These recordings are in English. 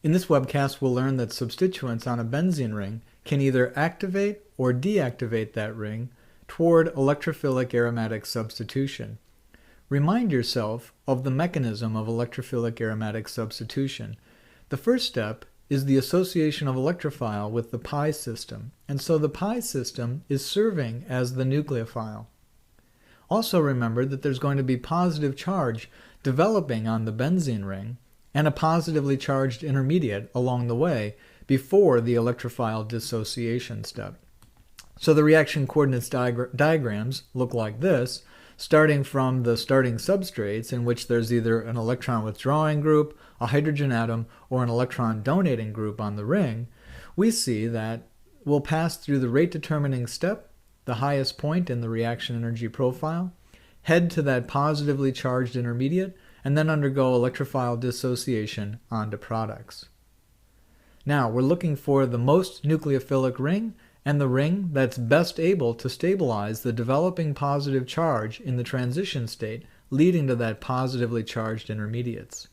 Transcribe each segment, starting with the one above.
In this webcast, we'll learn that substituents on a benzene ring can either activate or deactivate that ring toward electrophilic aromatic substitution. Remind yourself of the mechanism of electrophilic aromatic substitution. The first step is the association of electrophile with the pi system, and so the pi system is serving as the nucleophile. Also remember that there's going to be positive charge developing on the benzene ring and a positively charged intermediate along the way before the electrophile dissociation step. So the reaction coordinates diagrams look like this, starting from the starting substrates in which there's either an electron withdrawing group, a hydrogen atom, or an electron donating group on the ring. We see that we'll pass through the rate determining step, the highest point in the reaction energy profile, head to that positively charged intermediate, and then undergo electrophile dissociation onto products. Now, we're looking for the most nucleophilic ring and the ring that's best able to stabilize the developing positive charge in the transition state, leading to that positively charged intermediates.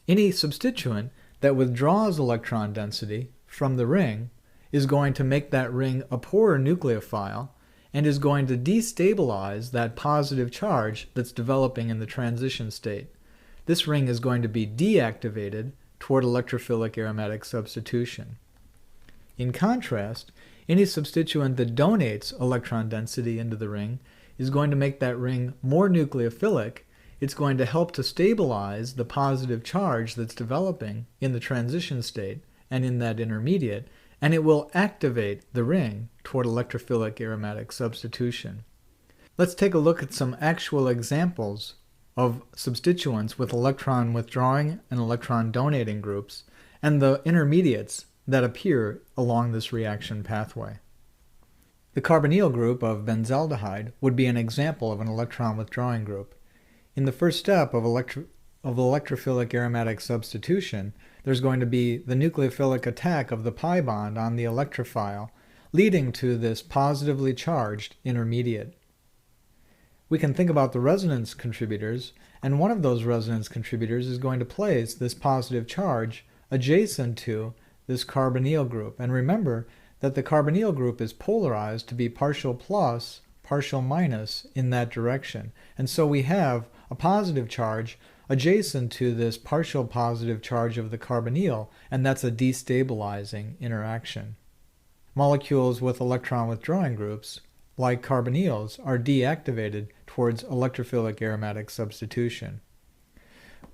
Any substituent that withdraws electron density from the ring is going to make that ring a poorer nucleophile and is going to destabilize that positive charge that's developing in the transition state. This ring is going to be deactivated toward electrophilic aromatic substitution. In contrast, any substituent that donates electron density into the ring is going to make that ring more nucleophilic. It's going to help to stabilize the positive charge that's developing in the transition state and in that intermediate, and it will activate the ring toward electrophilic aromatic substitution. Let's take a look at some actual examples of substituents with electron withdrawing and electron donating groups and the intermediates that appear along this reaction pathway. The carbonyl group of benzaldehyde would be an example of an electron withdrawing group. In the first step of electrophilic aromatic substitution, there's going to be the nucleophilic attack of the pi bond on the electrophile, leading to this positively charged intermediate. We can think about the resonance contributors, and one of those resonance contributors is going to place this positive charge adjacent to this carbonyl group. And remember that the carbonyl group is polarized to be partial plus, partial minus in that direction. And so we have a positive charge adjacent to this partial positive charge of the carbonyl, and that's a destabilizing interaction. Molecules with electron withdrawing groups, like carbonyls, are deactivated towards electrophilic aromatic substitution.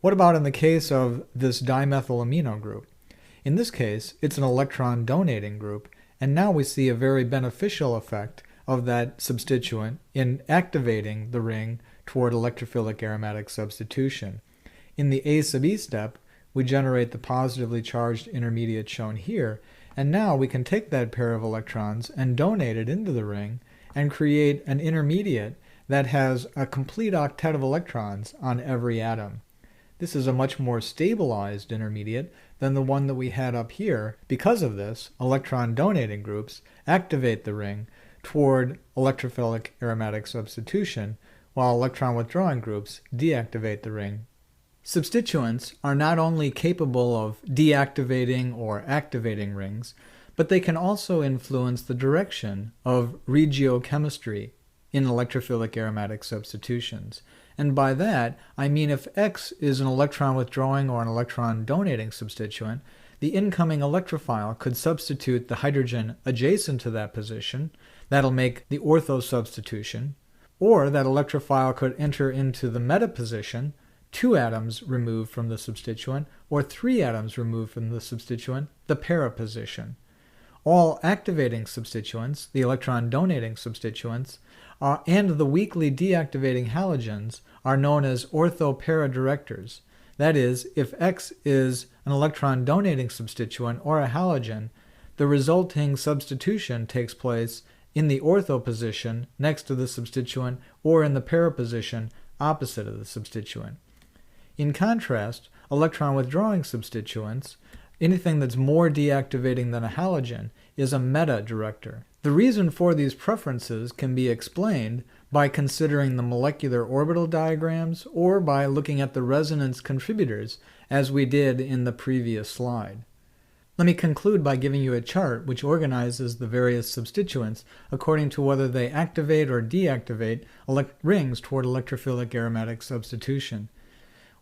What about in the case of this dimethylamino group? In this case, it's an electron donating group, and now we see a very beneficial effect of that substituent in activating the ring toward electrophilic aromatic substitution. In the A sub E step, we generate the positively charged intermediate shown here, and now we can take that pair of electrons and donate it into the ring and create an intermediate that has a complete octet of electrons on every atom. This is a much more stabilized intermediate than the one that we had up here. Because of this, electron donating groups activate the ring toward electrophilic aromatic substitution, while electron withdrawing groups deactivate the ring. Substituents are not only capable of deactivating or activating rings, but they can also influence the direction of regiochemistry in electrophilic aromatic substitutions. And by that, I mean if X is an electron withdrawing or an electron donating substituent, the incoming electrophile could substitute the hydrogen adjacent to that position. That'll make the ortho substitution. Or that electrophile could enter into the meta position, 2 atoms removed from the substituent, or 3 atoms removed from the substituent, the para position. All activating substituents, the electron donating substituents, and the weakly deactivating halogens are known as ortho-para directors. That is, if X is an electron donating substituent or a halogen, the resulting substitution takes place in the ortho position next to the substituent or in the para position opposite of the substituent. In contrast, electron withdrawing substituents, anything that's more deactivating than a halogen, is a meta director. The reason for these preferences can be explained by considering the molecular orbital diagrams or by looking at the resonance contributors as we did in the previous slide. Let me conclude by giving you a chart which organizes the various substituents according to whether they activate or deactivate rings toward electrophilic aromatic substitution.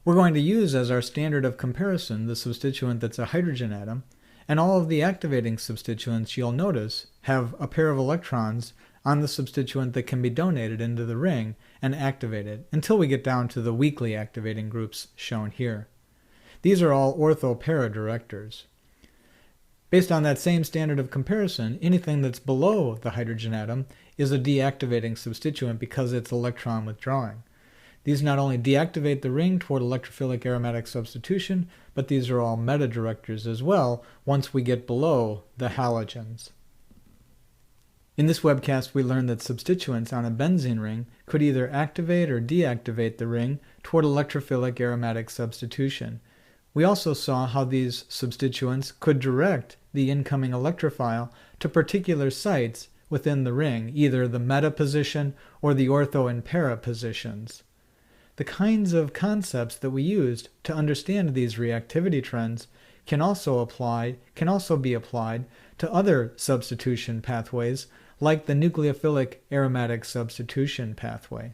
We're going to use as our standard of comparison the substituent that's a hydrogen atom, and all of the activating substituents, you'll notice, have a pair of electrons on the substituent that can be donated into the ring and activated until we get down to the weakly activating groups shown here. These are all ortho-para directors. Based on that same standard of comparison, anything that's below the hydrogen atom is a deactivating substituent because it's electron withdrawing. These not only deactivate the ring toward electrophilic aromatic substitution, but these are all meta-directors as well once we get below the halogens. In this webcast, we learned that substituents on a benzene ring could either activate or deactivate the ring toward electrophilic aromatic substitution. We also saw how these substituents could direct the incoming electrophile to particular sites within the ring, either the meta position or the ortho and para positions. The kinds of concepts that we used to understand these reactivity trends can also be applied to other substitution pathways like the nucleophilic aromatic substitution pathway.